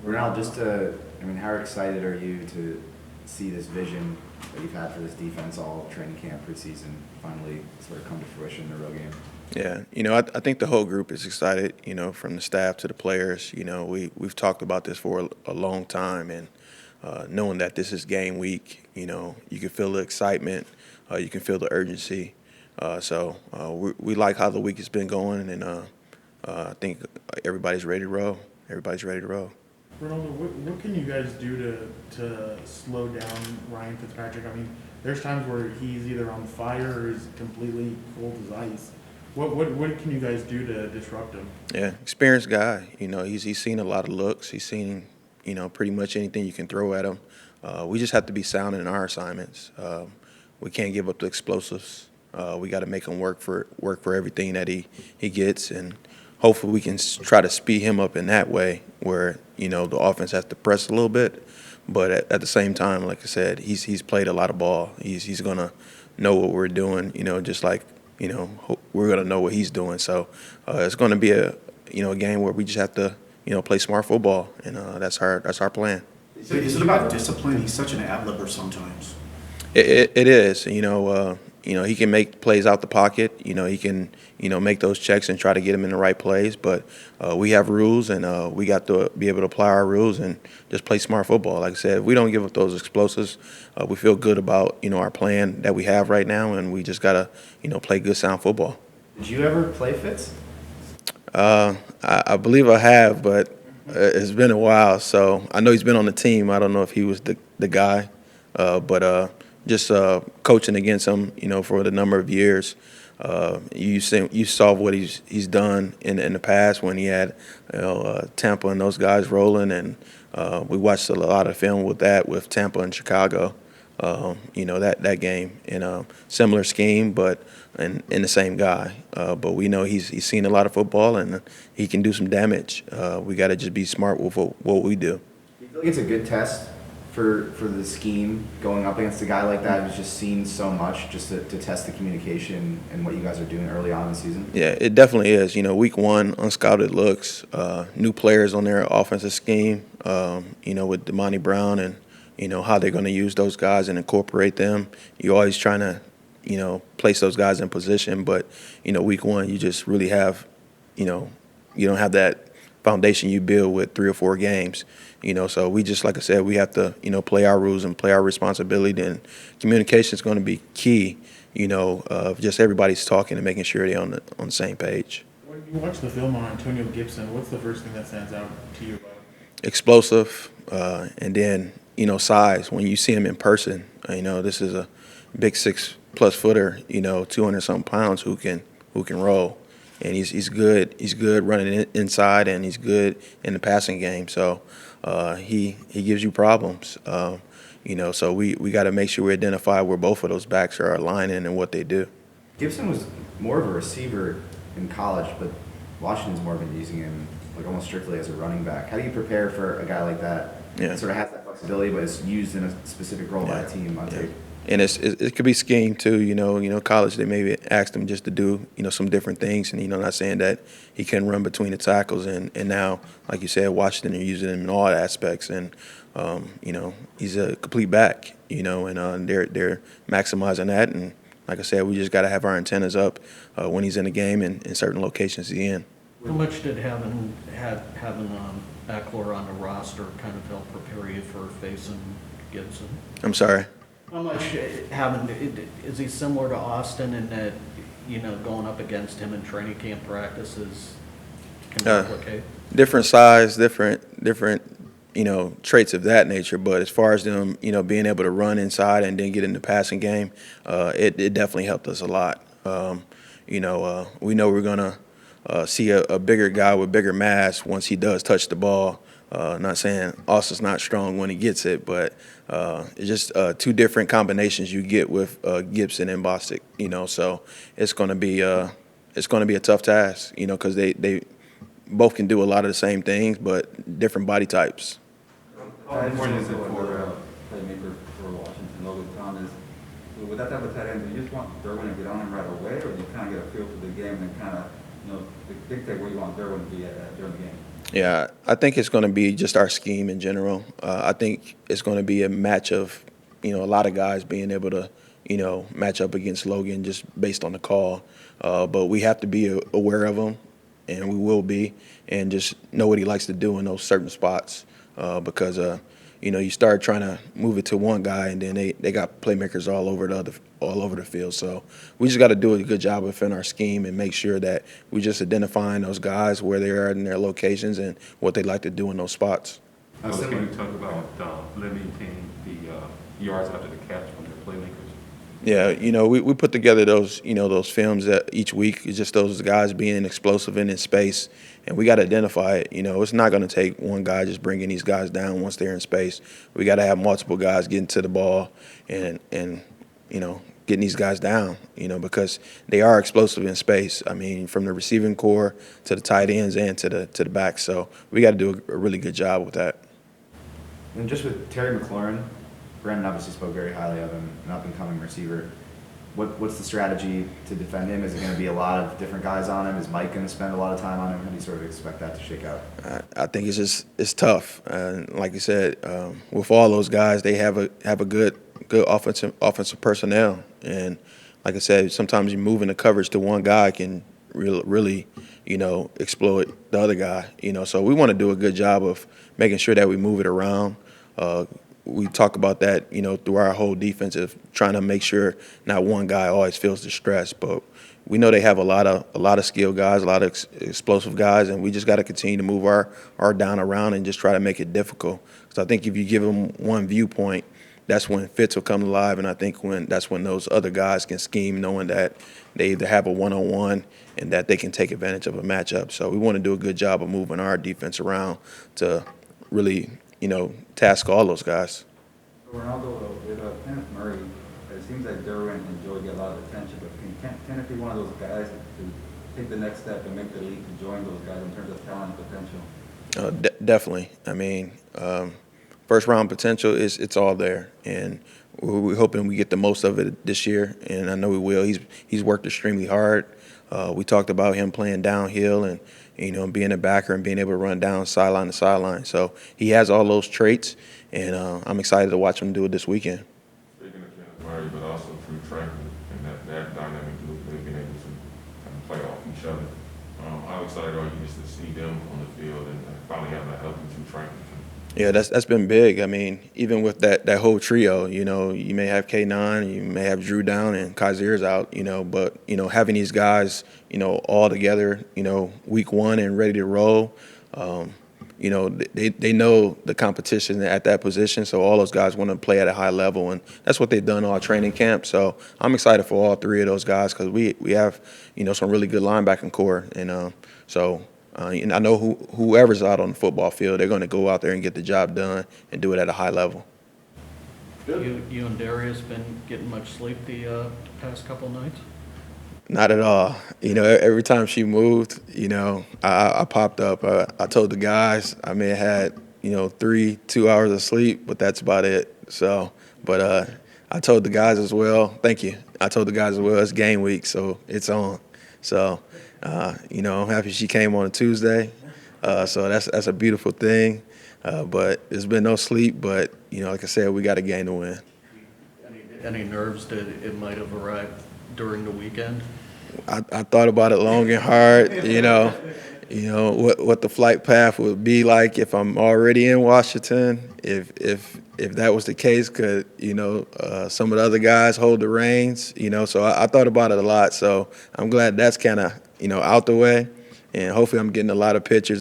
Renaldo, how excited are you to see this vision that you've had for this defense all training camp, preseason, finally sort of come to fruition in the real game? Yeah, I think the whole group is excited, from the staff to the players. We've talked about this for a long time, and knowing that this is game week, you can feel the excitement, you can feel the urgency. We like how the week has been going, and I think everybody's ready to roll. Everybody's ready to roll. Renaldo, what can you guys do to slow down Ryan Fitzpatrick? I mean, there's times where he's either on fire or he's completely cold as ice. What can you guys do to disrupt him? Yeah, experienced guy. He's seen a lot of looks. He's seen, pretty much anything you can throw at him. We just have to be sound in our assignments. We can't give up the explosives. We got to make him work for everything that he gets, and hopefully we can try to speed him up in that way where, the offense has to press a little bit. But at the same time, like I said, he's played a lot of ball. He's going to know what we're doing, just like, we're going to know what he's doing. So it's going to be a game where we just have to, play smart football, and that's our plan. Is it about discipline? He's such an ad-libber sometimes. It is. He can make plays out the pocket. He can, make those checks and try to get them in the right plays. But we have rules, and we got to be able to apply our rules and just play smart football. Like I said, if we don't give up those explosives, we feel good about, our plan that we have right now, and we just got to, play good, sound football. Did you ever play Fitz? I believe I have, but it's been a while. So I know he's been on the team. I don't know if he was the guy, but just coaching against him, for the number of years. You saw what he's done in the past when he had Tampa and those guys rolling, and we watched a lot of film with Tampa and Chicago. That game in a similar scheme, but in the same guy. But we know he's seen a lot of football, and he can do some damage. We got to just be smart with what we do. Do you feel like it's a good test for the scheme going up against a guy like that who's just seen so much, just to test the communication and what you guys are doing early on in the season? Yeah, it definitely is. Week one, unscouted looks, new players on their offensive scheme, with Damani Brown and, how they're going to use those guys and incorporate them. You're always trying to, place those guys in position. But, week one, you just really have, you don't have that foundation you build with 3 or 4 games. So we just, like I said, we have to, play our rules and play our responsibility. And communication is going to be key, just everybody's talking and making sure they're on the same page. When you watch the film on Antonio Gibson, what's the first thing that stands out to you about him? Explosive, and then, size. When you see him in person, this is a big 6+ footer, 200-something pounds who can roll. And he's good. He's good running inside, and he's good in the passing game. So he gives you problems. So we got to make sure we identify where both of those backs are aligning and what they do. Gibson was more of a receiver in college, but Washington's more been using him like almost strictly as a running back. How do you prepare for a guy like that? Yeah. That sort of has that flexibility, but is used in a specific role by a team on tape. And it could be scheme too. College they maybe asked him just to do some different things, and not saying that he can run between the tackles. And now, like you said, Washington are using him in all aspects, and he's a complete back. And they're maximizing that. And like I said, we just got to have our antennas up when he's in the game and in certain locations he's in. How much did having Eckler on the roster kind of help prepare you for facing Gibson? I'm sorry. How much is he similar to Austin in that, going up against him in training camp practices can replicate? Different size, different traits of that nature. But as far as them, being able to run inside and then get in the passing game, it definitely helped us a lot. We know we're gonna see a bigger guy with bigger mass once he does touch the ball. Not saying Austin's not strong when he gets it, but it's just 2 different combinations you get with Gibson and Bostic. So it's going to be a tough task. Because they both can do a lot of the same things, but different body types. How important is it for playmaker for Washington, Logan Thomas? With that type of tight end, do you just want Derwin to get on him right away, or do you kind of get a feel for the game and kind of dictate where you want Derwin to be at during the game? Yeah, I think it's going to be just our scheme in general. I think it's going to be a match of, a lot of guys being able to, match up against Logan just based on the call. But we have to be aware of him, and we will be, and just know what he likes to do in those certain spots. Because you start trying to move it to one guy, and then they got playmakers all over the field. So we just got to do a good job within our scheme and make sure that we just identifying those guys where they are in their locations and what they like to do in those spots. Can you talk about limiting the yards after the catch from their playmakers? Yeah, we put together those films that each week. It's just those guys being explosive and in space, and we got to identify it. It's not going to take one guy just bringing these guys down once they're in space. We got to have multiple guys getting to the ball and getting these guys down, because they are explosive in space. I mean, from the receiving core to the tight ends and to the back. So we got to do a really good job with that. And just with Terry McLaurin, Brandon obviously spoke very highly of him, an up-and-coming receiver. What's the strategy to defend him? Is it going to be a lot of different guys on him? Is Mike going to spend a lot of time on him? How do you sort of expect that to shake out? I think it's tough. Like you said, with all those guys, they have a good offensive personnel, and like I said, sometimes you move in the coverage to one guy can really exploit the other guy. So we want to do a good job of making sure that we move it around. We talk about that, through our whole defense of trying to make sure not one guy always feels the stress. But we know they have a lot of skilled guys, a lot of explosive guys, and we just got to continue to move our down around and just try to make it difficult. Because I think if you give them one viewpoint, that's when Fitz will come alive, and I think that's when those other guys can scheme, knowing that they either have a one-on-one and that they can take advantage of a matchup. So we want to do a good job of moving our defense around to really task all those guys. Ronaldo, with Kenneth Murray, it seems like Derwin and Joey get a lot of attention, but can Kenneth be one of those guys to take the next step and make the league to join those guys in terms of talent and potential? Definitely. I mean, first round potential it's all there, and we're hoping we get the most of it this year, and I know we will. He's worked extremely hard. We talked about him playing downhill and being a backer and being able to run down sideline to sideline. So he has all those traits, and I'm excited to watch him do it this weekend. Speaking of Kenneth Murray, but also through Franklin and that dynamic group, they've been able to kind of play off each other. How excited are you just to see them on the field and finally have that helping through Franklin? Yeah, that's been big. I mean, even with that whole trio, you may have K9, you may have Drew down and Kazir's out, but having these guys, all together, week one and ready to roll, they know the competition at that position, so all those guys want to play at a high level, and that's what they've done all training camp. So I'm excited for all three of those guys because we have some really good linebacking core, and and I know whoever's out on the football field, they're going to go out there and get the job done and do it at a high level. You and Darius been getting much sleep the past couple nights? Not at all. Every time she moved, I popped up. I told the guys I may have had 2 hours of sleep, but that's about it. So, but I told the guys as well. Thank you. I told the guys as well. It's game week, so it's on. So. I'm happy she came on a Tuesday, so that's a beautiful thing. But there's been no sleep. But like I said, we got a game to win. Any nerves that it might have arrived during the weekend? I thought about it long and hard. What the flight path would be like if I'm already in Washington. If that was the case, could some of the other guys hold the reins? So I thought about it a lot. So I'm glad that's kind of out the way, and hopefully I'm getting a lot of pictures